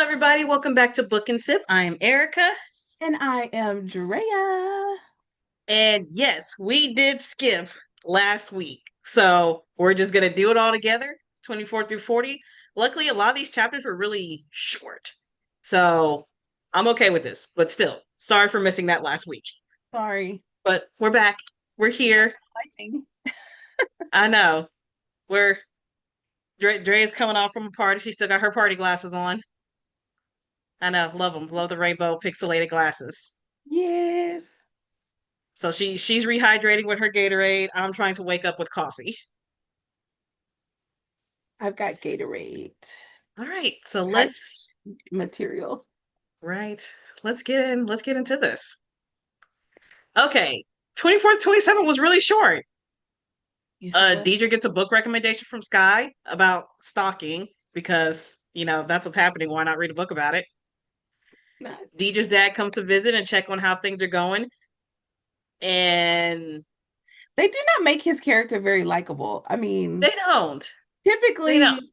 everybody. Welcome back to Book and Sip. I am Erica. And I am Drea. And yes, we did skip last week. So we're just going to do it all together 24 through 40. Luckily, a lot of these chapters were really short. So I'm okay with this. But still, sorry for missing that last week. Sorry. But we're back. We're here. Lightning. I know. We're Dre's coming off from a party. She still got her party glasses on. I know. Love them. Love the rainbow pixelated glasses. Yes. So she's rehydrating with her Gatorade. I'm trying to wake up with coffee. I've got Gatorade All right. So material. right. Let's get into this. Okay. 24th, 27 was really short. Yes, it was. Deidre gets a book recommendation from Sky about stalking because, that's what's happening. Why not read a book about it? Not. Deidre's dad comes to visit and check on how things are going. And They do not make his character very likable. I mean, they don't. They don't.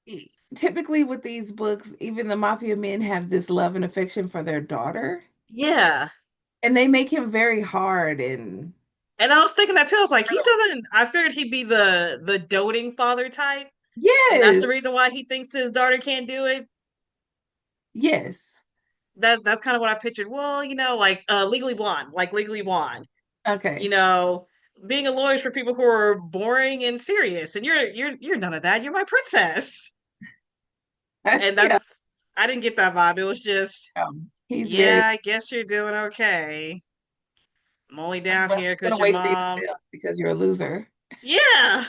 typically, typically with these books, even the mafia men have this love and affection for their daughter, Yeah. and they make him very hard and And I was thinking that too. I was like, he doesn't. I figured he'd be the doting father type, and that's yes, the reason why he thinks his daughter can't do it. yes. That's kind of what I pictured. Well, like Legally Blonde, like Legally Blonde. You Okay. know, being a lawyer is for people who are boring and serious, and you're none of that. You're my princess, and Yeah. I didn't get that vibe. It was just, He's very yeah, I guess you're doing okay. I'm only down well, here I'm because gonna your wait for you to mom. fail because you're a loser. Yeah,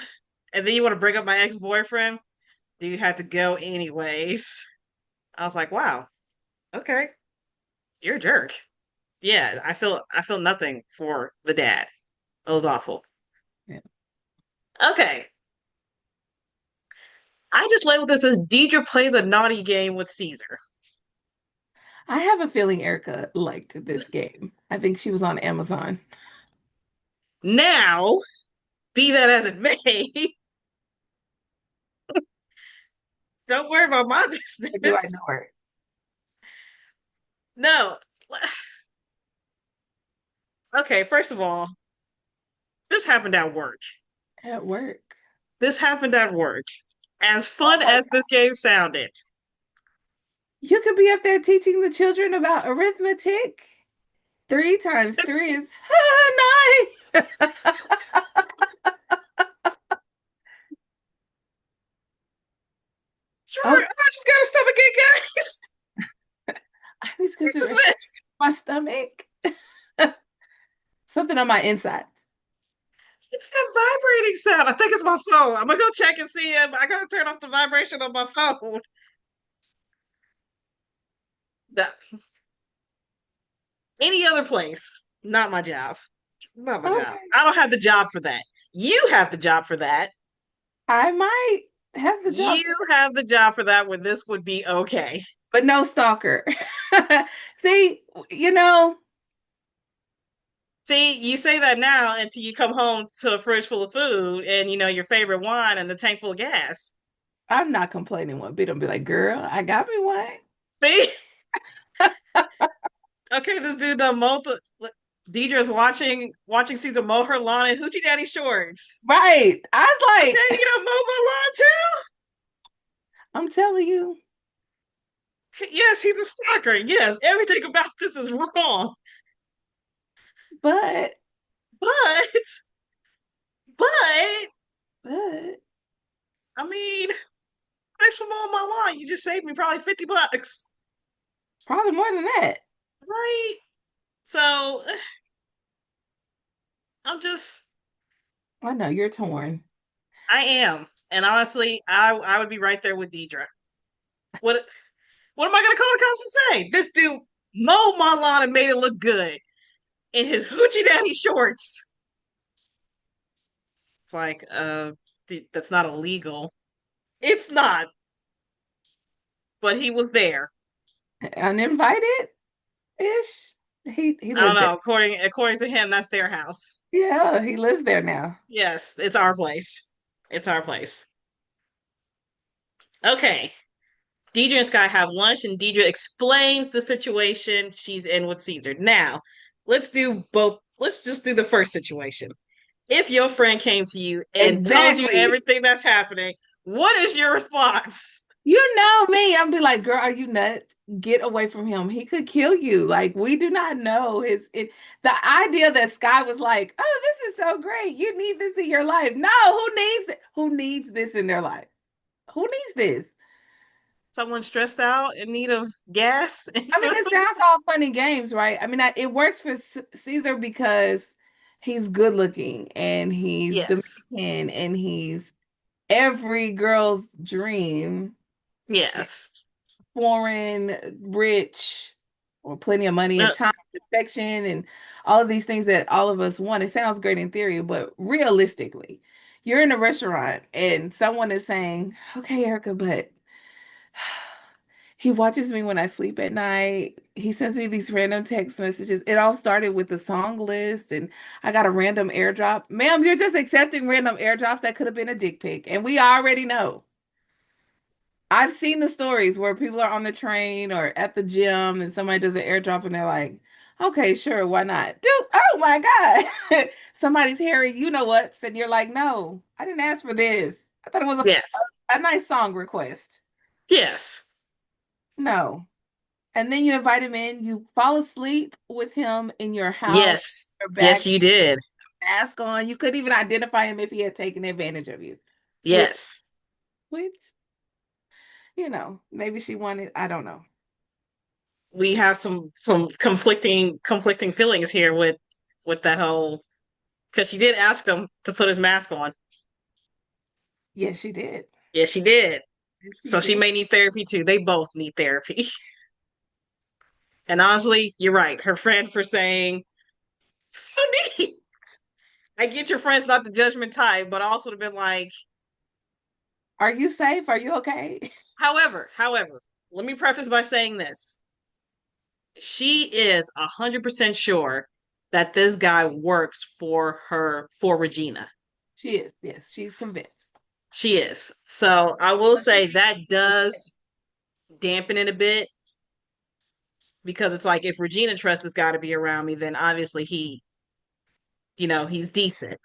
and then you want to bring up my ex-boyfriend. You had to go anyways. I was like, wow, okay, you're a jerk. Yeah, I feel nothing for the dad. It was awful. Yeah. Okay. I just labeled this as Deidre plays a naughty game with Caesar. I have a feeling Erica liked this game. I think she was on Amazon. Now, be that as it may, don't worry about my Or do I know business. her? No. Okay, first of all, this happened at work. At work. This happened at work. As Oh fun my as God. this game sounded, You could be up there teaching the children about arithmetic. Three times three is nine. sure, Oh, I just got a stomachache, guys. I think it's because It's you're dismissed. my stomach. Something on my insides. It's that vibrating sound. I think it's my phone. I'm gonna go check and see him. I gotta turn off the vibration on my phone. That, any other place, not my job. Not my job. Okay. I don't have the job for that. You have the job for that. I might have the job You have the job for that when this would be okay. but no stalker. See, you know, See, you say that now until you come home to a fridge full of food and your favorite wine and the tank full of gas. I'm not complaining one bit. I'll be like, girl, I got me one. See? Okay, this dude done multi Deidre's watching Caesar mow her lawn in Hoochie Daddy shorts. Right. I was Okay, like, you gonna mow my lawn too? I'm telling you, Yes, he's a stalker. Yes, everything about this is wrong. but, But, but, but I mean, thanks for mowing my lawn. You just saved me probably $50, probably more than that. right? So I'm just, I know you're torn. I am, and honestly, I would be right there with Deidre. What what am I gonna call the cops and say? This dude mowed my lawn and made it look good in his hoochie daddy shorts. It's like, that's not illegal. It's not, but he was there. Uninvited ish. He I don't lives there. know. According to him, that's their house. Yeah, he lives there now. Yes, it's our place. It's our place. Okay. Deidre and Sky have lunch, and Deidre explains the situation she's in with Caesar. Now, let's do both. Let's just do the first situation. If your friend came to you and told you Exactly. everything that's happening, what is your response? You know me. I'm be like, girl, are you nuts? Get away from him. He could kill you. Like, we do not know the idea that Sky was like, oh, this is so great. You need this in your life. No, who needs this in their life? Who needs this? Someone stressed out in need of gas and I mean, food? it sounds all fun and games, right? I mean, it works for Caesar because he's good looking and he's Yes. Dominican and he's every girl's dream, Yes. foreign, rich, or plenty of money Uh, and time, affection, and all of these things that all of us want. It sounds great in theory, but realistically, you're in a restaurant and someone is saying, okay, Erica, but he watches me when I sleep at night. He sends me these random text messages. It all started with the song list, and I got a random airdrop. Ma'am, you're just accepting random airdrops that could have been a dick pic, and we already know. I've seen the stories where people are on the train or at the gym and somebody does an airdrop and they're like, okay, sure, why not? Dude, oh my God. Somebody's hairy, you know what? And you're like, no, I didn't ask for this. I thought it was yes. a nice song request. Yes. No. And then you invite him in, you fall asleep with him in your house, Yes. your Yes, back you did. mask on. You couldn't even identify him if he had taken advantage of you. Which, Yes. which, maybe she wanted, I don't know. We have some conflicting feelings here with that whole because she did ask him to put his mask on. Yes, she did. Yes, she did. Yes, she So she did. may need therapy too. They both need therapy. And honestly, you're right. Her friend for saying so neat. I get your friend's not the judgment type, but I also would have been like, Are you safe? Are you okay? however, let me preface by saying this. She is 100% sure that this guy works for Regina. She is. Yes, she's convinced. She is. So I will But she say needs that to stay. does dampen it a bit because it's like if Regina trusts this guy to be around me, then obviously he's decent.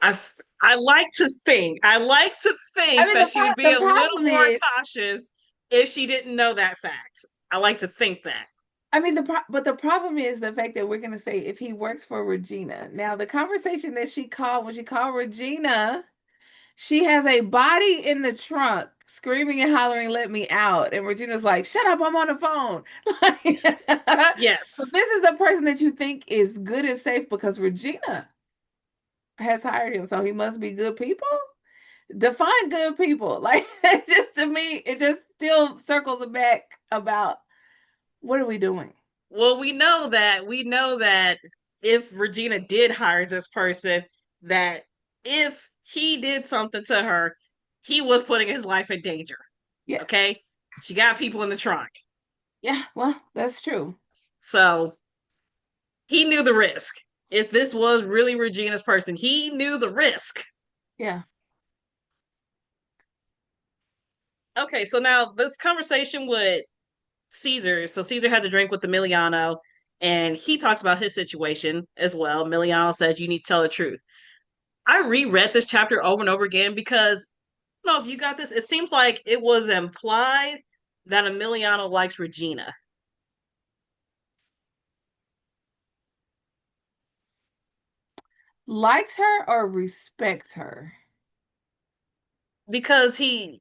I I I like to think mean, that she would be the a little problem more is, cautious if she didn't know that fact. I like to think that. I mean, but the problem is the fact that we're going to say if he works for Regina. Now, the conversation that she called when she called Regina, she has a body in the trunk screaming and hollering, "Let me out!" And Regina's like, "Shut up, I'm on the phone." So Yes. this is the person that you think is good and safe because Regina has hired him, so he must be good people. Define good people. Like just to me, it just still circles back about what are we doing? Well, we know that if Regina did hire this person, that if he did something to her, he was putting his life in danger. Yes. Okay? She got people in the trunk. Yeah, well, that's true. So he knew the risk. If this was really Regina's person, he knew the risk. Yeah. Okay, so now this conversation with Caesar. So Caesar has a drink with Emiliano, and he talks about his situation as well. Emiliano says, "You need to tell the truth." I reread this chapter over and over again because I don't know if you got this. It seems like it was implied that Emiliano likes Regina Likes her or respects her? because he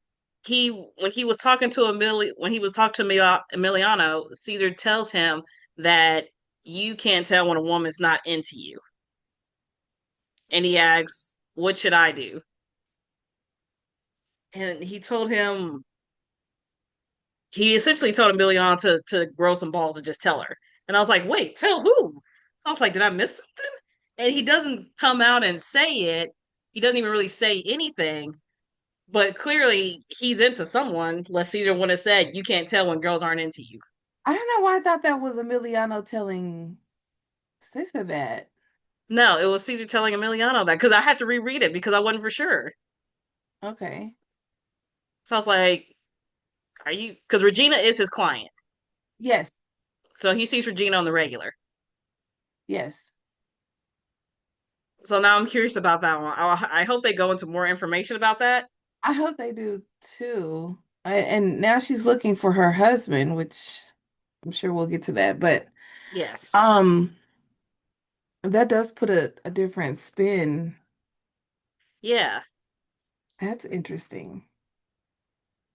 when he was talking to Emiliano, Caesar tells him that you can't tell when a woman's not into you, and he asks, "What should I do?" And he essentially told Emiliano to grow some balls and just tell her. And I was like, "Wait, tell who?" I was like, "Did I miss something?" And he doesn't come out and say it. He doesn't even really say anything. But clearly, he's into someone. Les Caesar would have said, "You can't tell when girls aren't into you." I don't know why I thought that was Emiliano telling Sister that. No, it was Caesar telling Emiliano that because I had to reread it because I wasn't for sure. Okay. So I was like, are you, because Regina is his client. Yes, So he sees Regina on the regular. yes. So now I'm curious about that one. I hope they go into more information about that. I hope they do too. And now she's looking for her husband, which I'm sure we'll get to that. But Yes. um, that does put a different spin. Yeah. That's interesting.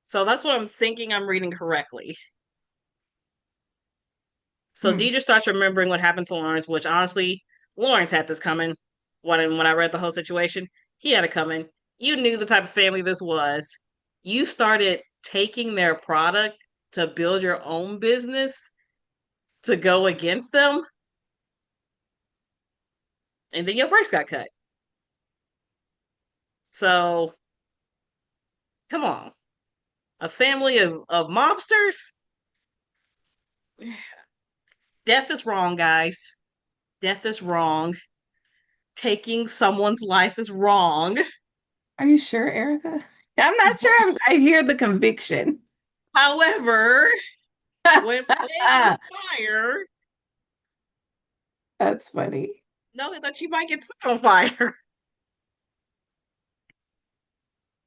So that's what I'm thinking I'm reading correctly. So Hmm. Deidre starts remembering what happened to Lawrence, which honestly, Lawrence had this coming. When I read the whole situation, he had it coming. You knew the type of family this was. You started taking their product to build your own business to go against them, and then your brakes got cut. So come on, a family of mobsters. Death is wrong, guys. Death is wrong. Taking someone's life is wrong. Are you sure, Erica? I'm not sure. I hear the conviction. However, when playing with fire, That's funny. know that you might get set on fire.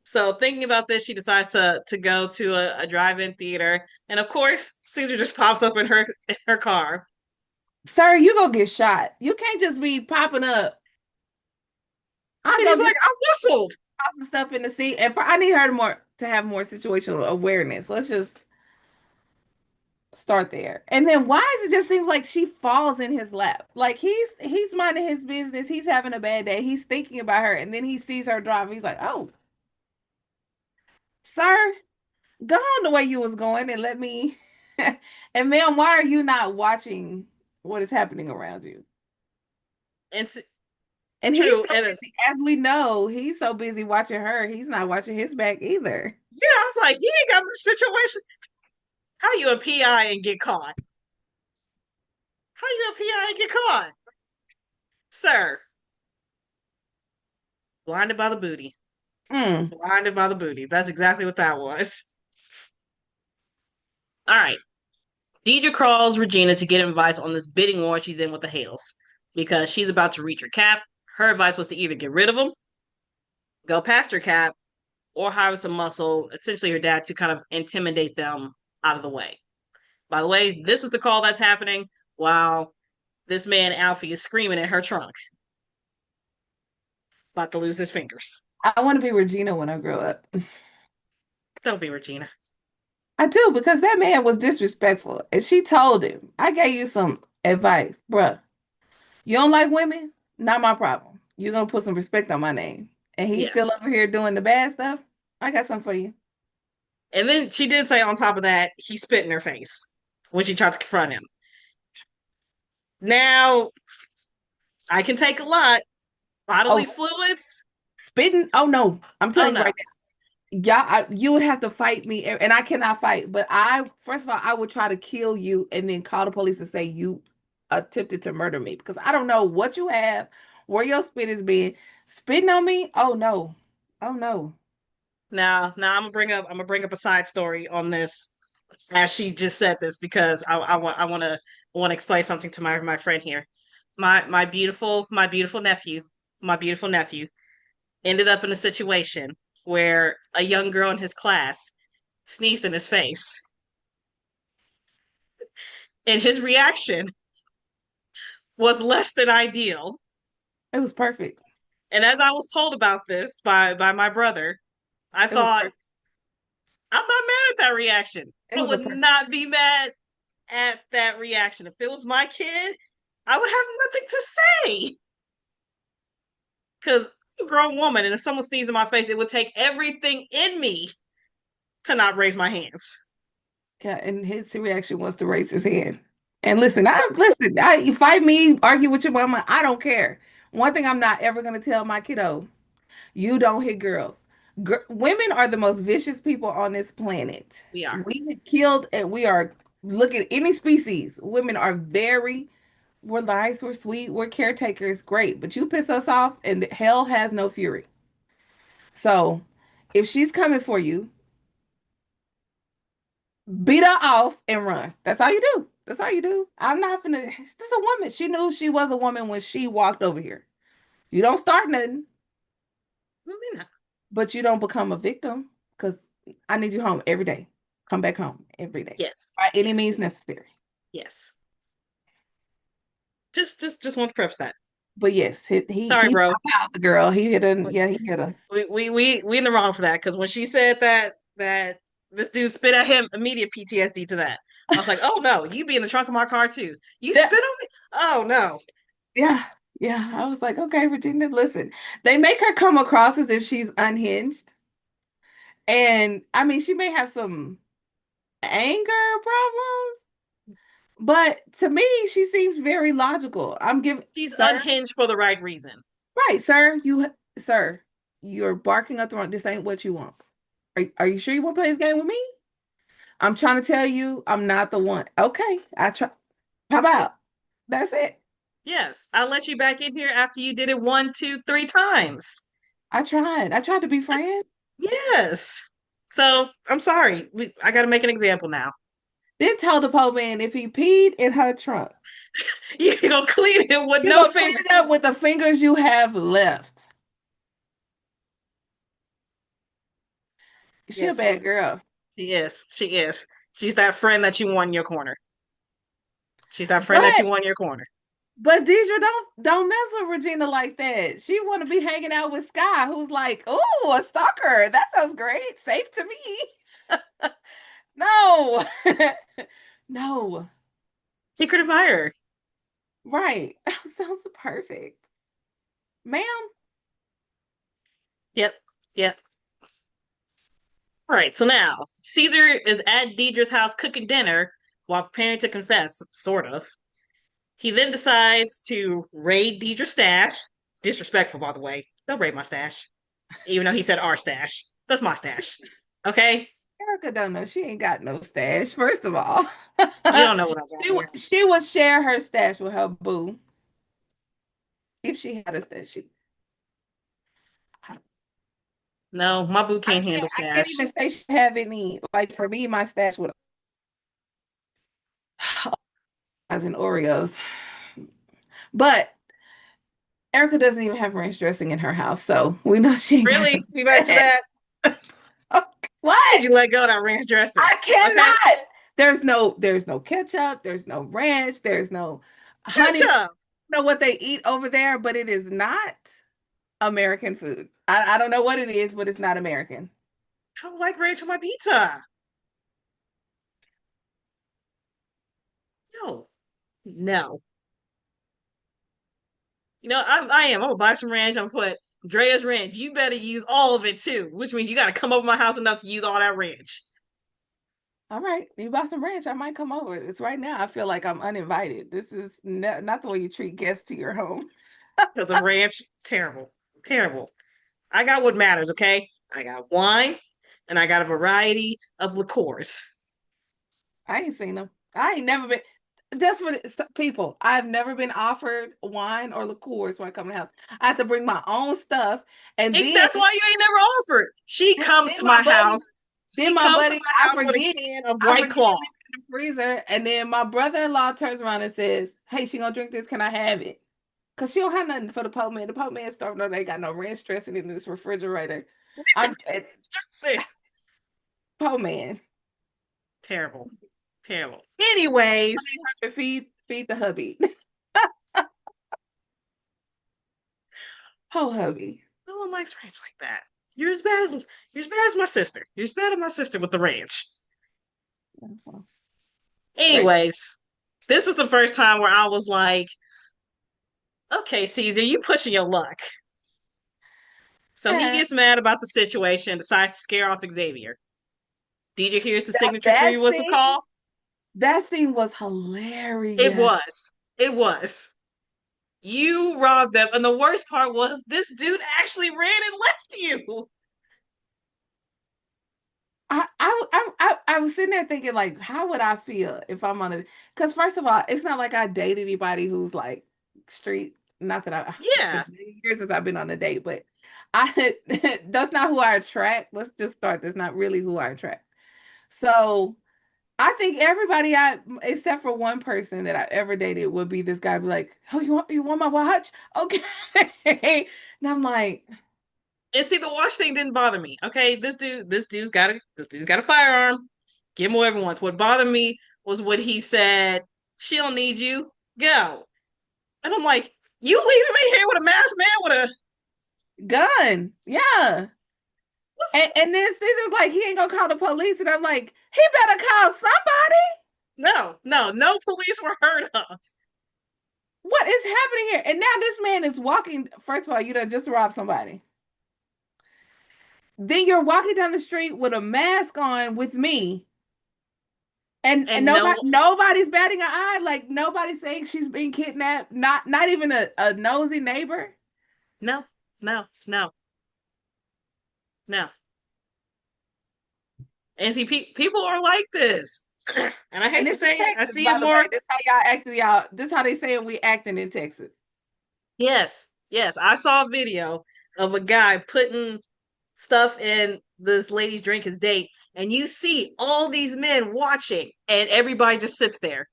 So thinking about this, she decides to go to a drive-in theater, and of course, Caesar just pops up in her car, Sir, you gonna get shot. You can't just be popping up. I'll and go he's get like, "I whistled." some stuff in the seat. And I need her to have more situational awareness. Let's just start there. And then why does it just seems like she falls in his lap? Like he's minding his business. He's having a bad day. He's thinking about her, and then he sees her drive. He's like, "Oh, sir, go on the way you was going, and let me." And ma'am, why are you not watching what is happening around you? And And he's true, so and busy, as we know, he's so busy watching her, he's not watching his back either. yeah, I was like, he ain't got the situation. How you a PI and get caught? How you a PI and get caught, sir? Blinded by the booty. Mm. Blinded by the booty. That's exactly what that was. All right. Deidre calls Regina to get advice on this bidding war she's in with the Hales because she's about to reach her cap. Her advice was to either get rid of them, go past her cap, or hire some muscle, essentially her dad, to kind of intimidate them out of the way. By the way, this is the call that's happening while this man, Alfie, is screaming at her trunk, about to lose his fingers. I want to be Regina when I grow up. Don't be Regina. I do, because that man was disrespectful. And she told him, I gave you some advice, bruh. You don't like women? Not my problem. You're gonna put some respect on my name. And he's still Yes. over here doing the bad stuff. I got something for you. And then she did say on top of that, he spit in her face when she tried to confront him. Now, I can take a lot. Oh, Bodily fluids? spitting? Oh no. I'm Oh telling you no. right now. Yeah, you would have to fight me, and I cannot fight. But I, first of all, I would try to kill you and then call the police and say you attempted to murder me because I don't know what you have, where your spit has been. Spitting on me? Oh no. Oh no. Now I'm gonna bring up a side story on this as she just said this because I want to explain something to my friend here. My beautiful nephew ended up in a situation where a young girl in his class sneezed in his face, and his reaction was less than ideal. It was perfect. And as I was told about this by my brother, I It was thought, perfect. I'm not mad at that reaction. It I was a would perfect. not be mad at that reaction. If it was my kid, I would have nothing to say. Because I'm a grown woman, and if someone sneezed in my face, it would take everything in me to not raise my hands. Yeah, and his reaction was to raise his hand. And you fight me, argue with your mama, I don't care. One thing I'm not ever gonna tell my kiddo, you don't hit girls. Women are the most vicious people on this planet. We are. We get killed and we are look at any species. Women are we're nice, we're sweet, we're caretakers, great. But you piss us off and hell has no fury. So if she's coming for you, beat her off and run. That's all you do. That's all you do. I'm not gonna. This is a woman. She knew she was a woman when she walked over here. You don't start nothing, Maybe not. but you don't become a victim because I need you home every day. Come back home every day Yes. by any Yes. means necessary. Yes. Just want to preface that. But yes, Sorry, he bro. popped out the girl. He hit her. Yeah, he hit her. We in the wrong for that because when she said that this dude spit at him, immediate PTSD to that. I was like, oh no, you be in the trunk of my car too. You Yeah, spit on me? Oh no. yeah, yeah. I was like, okay, Virginia, listen. They make her come across as if she's unhinged. And I mean, she may have some anger problems, but to me, she seems very logical. I'm giving, She's sir, unhinged for the right reason. right, sir, you're barking up the wrong. This ain't what you want. Are you sure you want to play this game with me? I'm trying to tell you, I'm not the one. Okay, I try. How about? That's it. Yes, I'll let you back in here after you did it one, two, three times. I tried. I tried to be friends. Yes. So I'm sorry. I got to make an example now. Then told the poor man if he peed in her trunk, You gonna clean it with you're no gonna clean finger. it up with the fingers you have left. She a Yes, bad girl. she is. She is. She's that friend that you want in your corner. She's that friend that you But want in your corner. Deidre, don't mess with Regina like that. She want to be hanging out with Sky, who's like, oh, a stalker. That sounds great. Safe to me. No, no, Secret admirer. right. Sounds perfect, ma'am. Yep. Yep. All right. So now Caesar is at Deidre's house cooking dinner while preparing to confess, sort of. He then decides to raid Deidre's stash. Disrespectful, by the way. Don't raid my stash. Even though he said our stash. That's my stash. Okay? Erica don't know. She ain't got no stash. First of all, You don't know what I got here. she would share her stash with her boo if she had a stash. No, my boo can't handle I can't stash. even say she have any. Like for me, my stash would as in Oreos. But Erica doesn't even have ranch dressing in her house, so we know she ain't got no Really? We back to stash. that? Did you What? let go of that ranch dressing? I Okay? cannot. There's no ketchup, there's no ranch, there's no honey. I Ketchup. don't know what they eat over there, but it is not American food. I don't know what it is, but it's not American. I don't like ranch on my pizza. No. No. I am. I'm gonna buy some ranch. I'm gonna put Drea's ranch. You better use all of it too, which means you gotta come over my house enough to use all that ranch. All right, you bought some ranch. I might come over. It's right now. I feel like I'm uninvited. This is not the way you treat guests to your home. Because of ranch, terrible. Terrible. I got what matters, okay? I got wine and I got a variety of liqueurs. I ain't seen them. I ain't never been. Just for people, I've never been offered wine or liqueurs when I come to the house. I have to bring my own stuff, and That's why you ain't never offered. She comes then to my house. She my comes to buddy, my house with a can of White I Claw. leave it in the freezer, and then my brother-in-law turns around and says, "Hey, she gonna drink this? Can I have it?" Cause she don't have nothing for the Pope man. The Pope man starved. No, they got no ranch dressing in this refrigerator. I'm Pope man. Terrible. Terrible. Anyways, Feed the hubby. Oh, hubby. no one likes ranch like that. You're as bad as my sister. You're as bad as my sister with the ranch. Great. Anyways, this is the first time where I was like, okay, Caesar, you pushing your luck. So he Yeah, gets mad about the situation, decides to scare off Xavier. DJ hears the that, signature that three whistle scene, call. that scene was It hilarious. was. It was. You robbed them. And the worst part was this dude actually ran and left you. I was sitting there thinking like, how would I feel if I'm on a? Because first of all, it's not like I date anybody who's like street. Not that it's been Yeah. years since I've been on a date, but I that's not who I attract. Let's just start. That's not really who I attract. So I think everybody except for one person that I ever dated would be this guy be like, "Oh, you want my watch? Okay." And I'm like, And see, the watch thing didn't bother me. Okay, this dude's got a firearm. Give him whatever he wants. What bothered me was what he said. She don't need you. Go. And I'm like, you leaving me here with a masked man with a gun. Yeah. what's And then Caesar's like, he ain't gonna call the police. And I'm like, he better call somebody. no police were heard of. What is happening here? And now this man is walking. First of all, you done just robbed somebody. Then you're walking down the street with a mask on with me. And And no, nobody's batting an eye. Like nobody's saying she's being kidnapped. Not even a nosy neighbor. no, no, no. And see, people are like this. And I And hate to this is say it, I Texas, see it by the more. way. This how y'all acting, y'all. This how they saying we acting in Texas. Yes, yes. I saw a video of a guy putting stuff in this lady's drink, his date, and you see all these men watching, and everybody just sits there.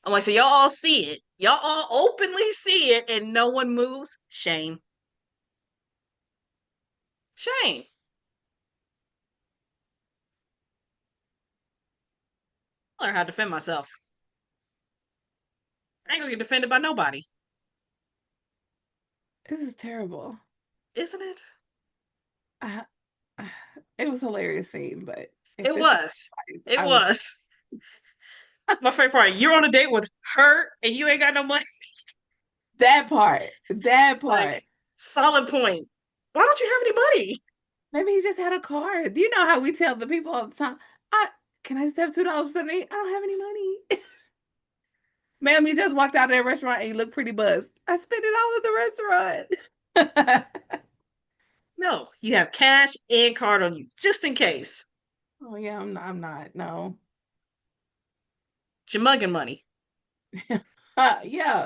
I'm like, so y'all all see it. Y'all all openly see it, and no one moves. Shame. Shame. I learned how to defend myself. I ain't gonna get defended by nobody. This is terrible. Isn't it? I, it was a hilarious scene, but if It this was was. life, It I would. was. My favorite part, you're on a date with her and you ain't got no money. That part. That It's like, part. solid point. Why don't you have any money? Maybe he just had a card. Do you know how we tell the people all the time? I can I just have $2 for me? I don't have any money. Ma'am, you just walked out of that restaurant and you look pretty buzzed. I spent it all at the restaurant. No, you have cash and card on you, just in case. Oh yeah, I'm not. No. It's your mugging money. Yeah,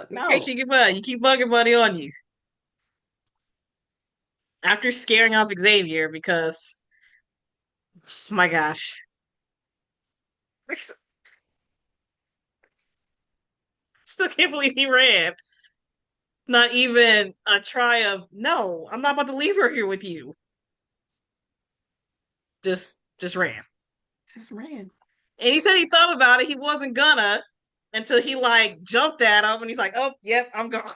In case no. you keep mugging money on you. After scaring off Xavier because, my gosh, still can't believe he ran. Not even a try of, no, I'm not about to leave her here with you. Just ran. Just ran. And he said he thought about it. He wasn't gonna until he like jumped at him and he's like, oh, yep, I'm gone.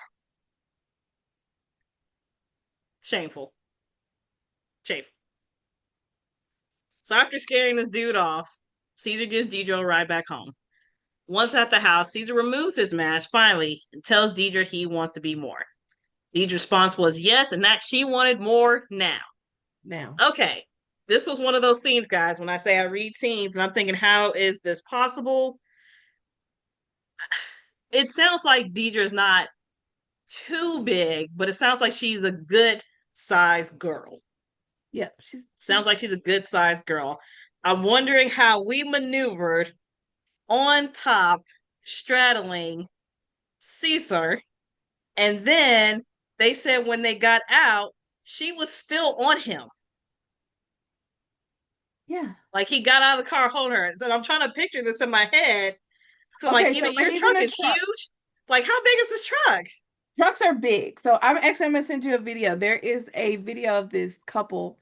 Shameful. Shameful. So after scaring this dude off, Caesar gives Deidre a ride back home. Once at the house, Caesar removes his mask finally and tells Deidre he wants to be more. Deidre's response was yes, and that she wanted more now. Now. Okay, this was one of those scenes, guys. When I say I read scenes and I'm thinking, how is this possible? It sounds like Deidre's not too big, but it sounds like she's a good sized girl. Yeah, she's Sounds like she's a good sized girl. I'm wondering how we maneuvered on top, straddling Caesar. And then they said when they got out, she was still on him. yeah. Like he got out of the car holding her. So I'm trying to picture this in my head. So I'm like, Okay, so even when your he's in truck a is truck, huge. Like, how big is this truck? trucks are big. So I'm gonna send you a video. There is a video of this couple.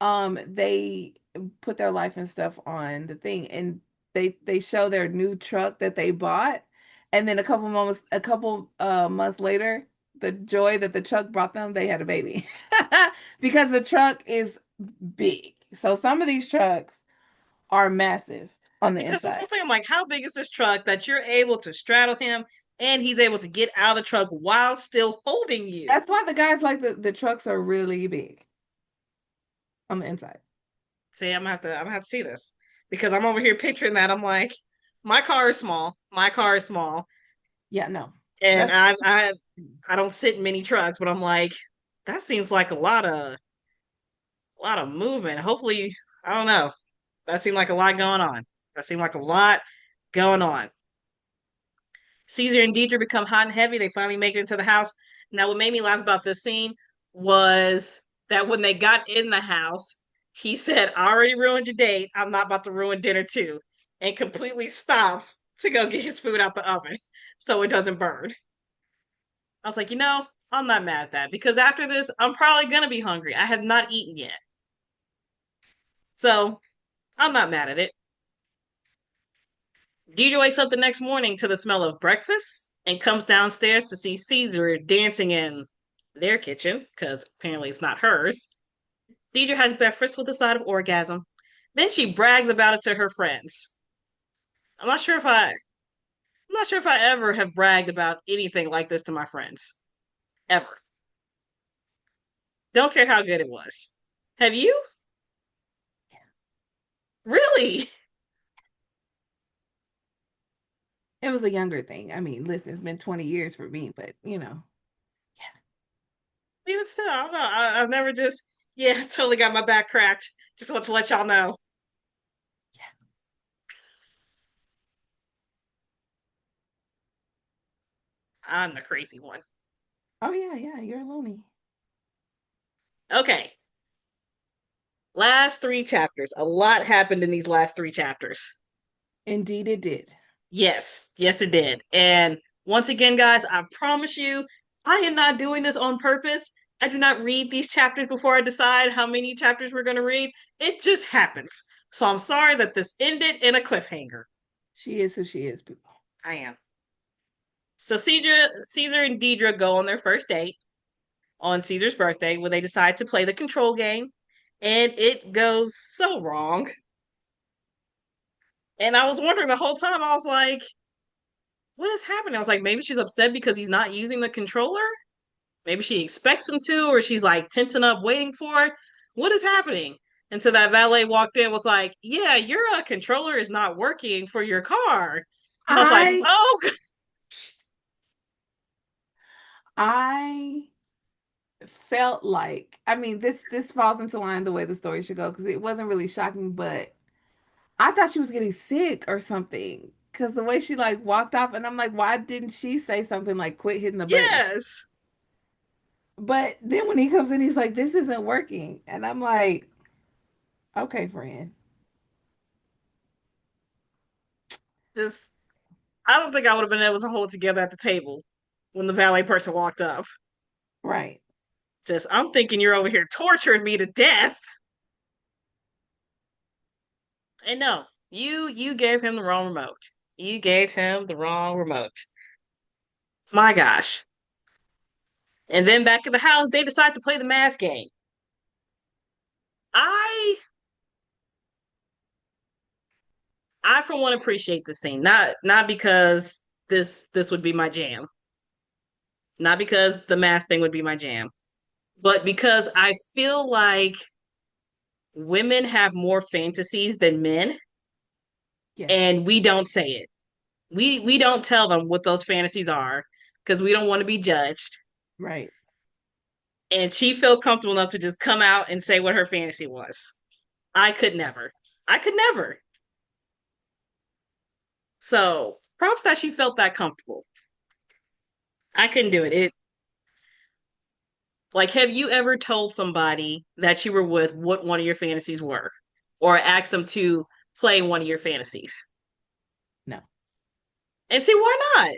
They put their life and stuff on the thing, and they show their new truck that they bought, and then a couple months later, the joy that the truck brought them, they had a baby. Because the truck is big. So some of these trucks are massive on the Because that's inside. something I'm like, how big is this truck that you're able to straddle him and he's able to get out of the truck while still holding you? That's why the guys like the trucks are really big on the inside. See, I'm gonna have to see this because I'm over here picturing that. I'm like, my car is small. My car is small, Yeah, no. and That's I don't sit in many trucks, but I'm like, that seems like a lot of movement. Hopefully, I don't know. That seemed like a lot going on. That seemed like a lot going on. Caesar and Deidre become hot and heavy. They finally make it into the house. Now, what made me laugh about this scene was that when they got in the house, He said, I already ruined your date. I'm not about to ruin dinner too. And completely stops to go get his food out the oven so it doesn't burn. I was like, I'm not mad at that because after this, I'm probably going to be hungry. I have not eaten yet. So I'm not mad at it. Deidre wakes up the next morning to the smell of breakfast and comes downstairs to see Caesar dancing in their kitchen because apparently it's not hers. Deidre has breakfast with a side of orgasm. Then she brags about it to her friends. I'm not sure if I I'm not sure if I ever have bragged about anything like this to my friends. Ever. Don't care how good it was. Have you? Really? It was a younger thing. I mean, listen, it's been 20 years for me, but Even still, I don't know. I've never just, yeah, totally got my back cracked. Just want to let y'all know. yeah. I'm the crazy one. Oh yeah, yeah, you're a loony. Okay. Last three chapters. A lot happened in these last three chapters. Indeed it did. Yes, yes, it did. And once again, guys, I promise you, I am not doing this on purpose. I do not read these chapters before I decide how many chapters we're going to read. It just happens. So I'm sorry that this ended in a cliffhanger. She is who she is, people. I am. So Caesar and Deidre go on their first date on Caesar's birthday where they decide to play the control game. And it goes so wrong. And I was wondering the whole time, I was like, what is happening? I was like, maybe she's upset because he's not using the controller. Maybe she expects him to, or she's like tensing up, waiting for it. What is happening? And so that valet walked in, was like, "Yeah, your controller is not working for your car." I was like, I "Oh, I felt like, I mean, this falls into line the way the story should go because it wasn't really shocking, but I thought she was getting sick or something because the way she like walked off, and I'm like, why didn't she say something like quit hitting the button? yes." But then when he comes in, he's like, this isn't working, and I'm like, okay, friend, Just, I don't think I would have been able to hold together at the table when the valet person walked up. right? Just, I'm thinking you're over here torturing me to death. And no, you gave him the wrong remote. You gave him the wrong remote. My gosh. And then back at the house, they decide to play the mask game. I I for one appreciate the scene. Not because this would be my jam. Not because the mask thing would be my jam, but because I feel like women have more fantasies than men Yes, and we don't say it. We don't tell them what those fantasies are because we don't want to be judged. right. And she felt comfortable enough to just come out and say what her fantasy was. I could never. I could never. So props that she felt that comfortable. I couldn't do it. It like, have you ever told somebody that you were with what one of your fantasies were, or asked them to play one of your fantasies? No, And see, why not?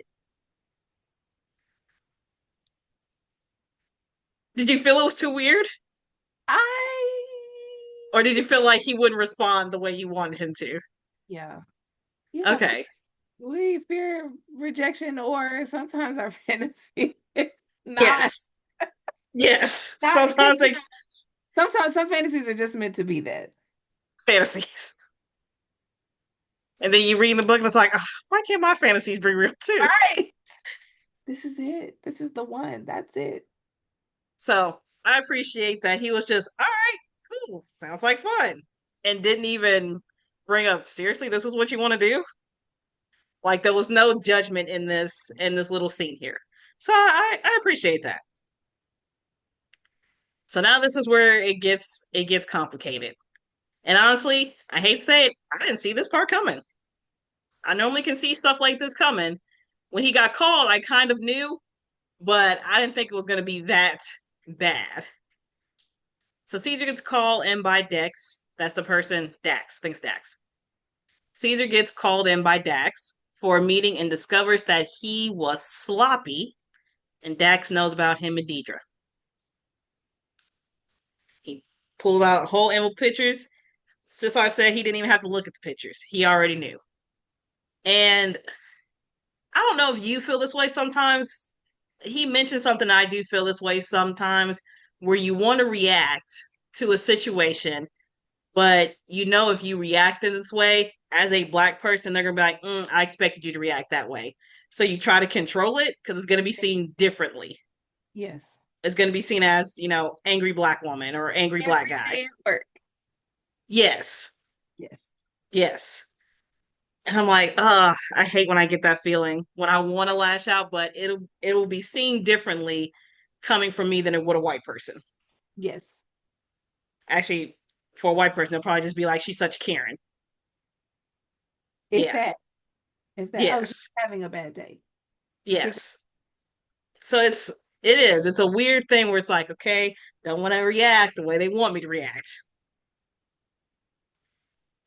Did you feel it was too weird, I or did you feel like he wouldn't respond the way you wanted him to? yeah, yeah. Okay. We fear rejection, or sometimes our fantasy is not Yes. Yes. not because Sometimes they sometimes some fantasies are just meant to be that. fantasies. And then you read in the book and it's like, "Ugh, why can't my fantasies be real too?" Right. This is it. This is the one. That's it. So I appreciate that he was just, all right, cool, sounds like fun. And didn't even bring up, seriously, this is what you want to do? Like there was no judgment in this little scene here. So I appreciate that. So now this is where it gets complicated. And honestly, I hate to say it, I didn't see this part coming. I normally can see stuff like this coming. When he got called, I kind of knew, but I didn't think it was going to be that bad. So Caesar gets called in by Dex. That's the person, Dax. Thinks Dax. Caesar gets called in by Dax for a meeting and discovers that he was sloppy, and Dax knows about him and Deidre. He pulls out whole animal pictures. Cesar said he didn't even have to look at the pictures. He already knew. And I don't know if you feel this way sometimes. He mentioned something I do feel this way sometimes where you want to react to a situation, but you know if you react in this way as a black person, they're gonna be like, I expected you to react that way. So you try to control it because it's gonna be seen differently. Yes. It's gonna be seen as, angry black woman or angry black Every guy. day at work. Yes. Yes. Yes. And I'm like, I hate when I get that feeling when I want to lash out, but it'll be seen differently coming from me than it would a white person. Yes. Actually, for a white person, they'll probably just be like, she's such a Karen. If Yeah. that, if that, oh, she's Yes. having a bad day. Kick. Yes. So it is. It's a weird thing where it's like, okay, don't want to react the way they want me to react.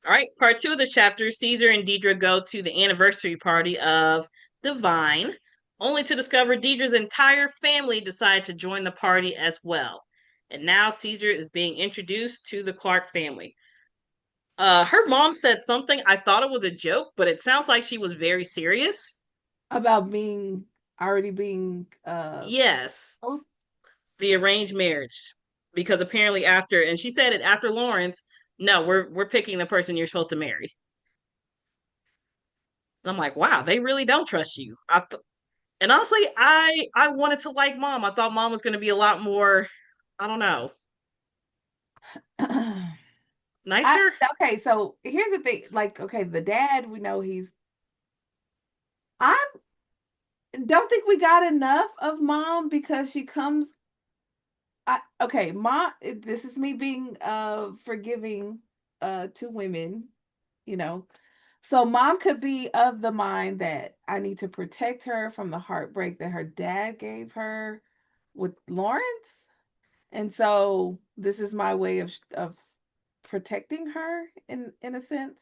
All right, part two of this chapter, Caesar and Deidre go to the anniversary party of Divine, only to discover Deidre's entire family decide to join the party as well. And now Caesar is being introduced to the Clark family. Her mom said something. I thought it was a joke, but it sounds like she was very serious. About being already being Yes, oh, the arranged marriage, because apparently after, and she said it after Lawrence. No, we're picking the person you're supposed to marry. And I'm like, wow, they really don't trust you. And honestly, I wanted to like mom. I thought mom was going to be a lot more, I don't know, I nicer. okay, so here's the thing. Like, okay, the dad, we know he's I don't think we got enough of mom because she comes okay, mom, this is me being forgiving to women, you know. So mom could be of the mind that I need to protect her from the heartbreak that her dad gave her with Lawrence. And so this is my way of protecting her in a sense.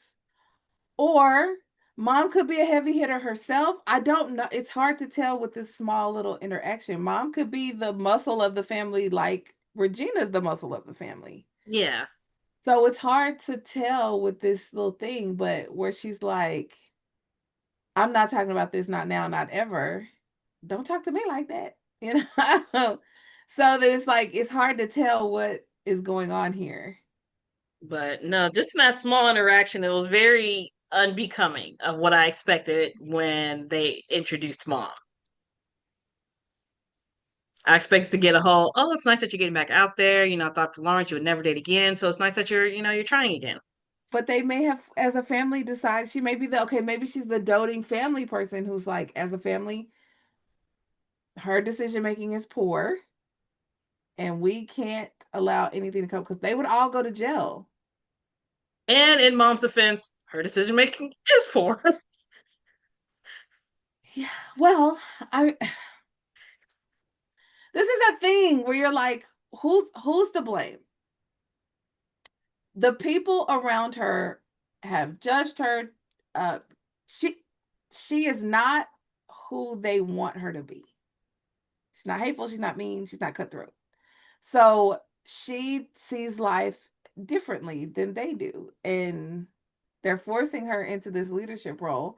Or mom could be a heavy hitter herself. I don't know. It's hard to tell with this small little interaction. Mom could be the muscle of the family, like Regina's the muscle of the family. Yeah. So it's hard to tell with this little thing, but where she's like, I'm not talking about this, not now, not ever. Don't talk to me like that. You know? So that it's like it's hard to tell what is going on here. But no, just in that small interaction, it was very unbecoming of what I expected when they introduced mom. I expected to get a whole, oh, it's nice that you're getting back out there. I thought for Lawrence you would never date again. So it's nice that you're trying again. But they may have, as a family, decide she may be the okay, maybe she's the doting family person who's like, as a family, her decision making is poor, and we can't allow anything to come because they would all go to jail. And in mom's defense, her decision making is poor. Yeah, well, I this is a thing where you're like, who's to blame? The people around her have judged her. Uh, she she is not who they want her to be. She's not hateful. She's not mean. She's not cutthroat. So she sees life differently than they do, and they're forcing her into this leadership role.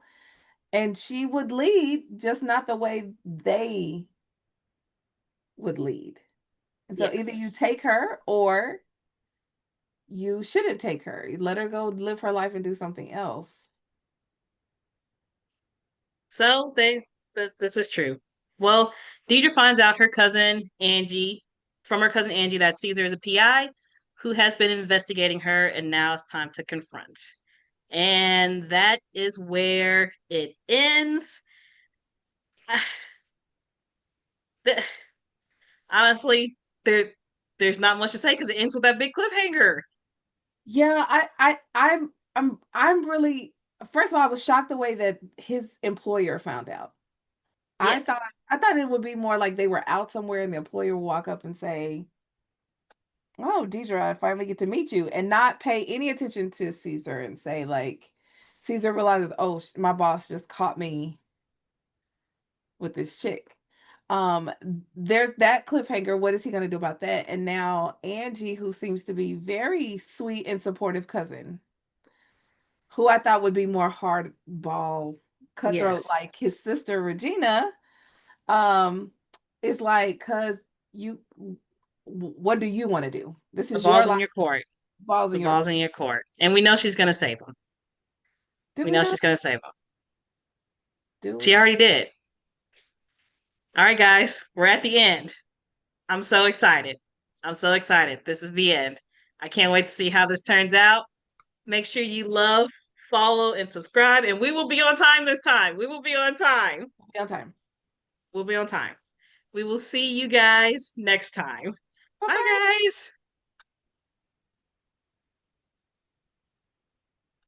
And she would lead, just not the way they would lead. And so either you Yes. take her or you shouldn't take her. You let her go live her life and do something else. So this is true. Well, Deidre finds out from her cousin Angie, that Caesar is a PI who has been investigating her, and now it's time to confront. And that is where it ends. Honestly, there's not much to say because it ends with that big cliffhanger. Yeah, I'm really first of all, I was shocked the way that his employer found out. I thought Yes. I thought it would be more like they were out somewhere and the employer would walk up and say, Oh, Deidre, I finally get to meet you and not pay any attention to Caesar and say, like, Caesar realizes, oh, my boss just caught me with this chick. Um, there's that cliffhanger. What is he going to do about that? And now Angie, who seems to be very sweet and supportive cousin, who I thought would be more hardball, cutthroat Yes. like his sister Regina, um, is like, cuz you, what do you want to do? This The is your ball's in life, your court. balls The in your ball's court. in your court. And we know she's gonna save him. Do We we know not? she's gonna save him. Do She we? already did. All right, guys, we're at the end. I'm so excited. I'm so excited. This is the end. I can't wait to see how this turns out. Make sure you love, follow, and subscribe. And we will be on time this time. We will be on time. Be on time. We'll be on time. We will see you guys next time. Bye Bye, bye. guys.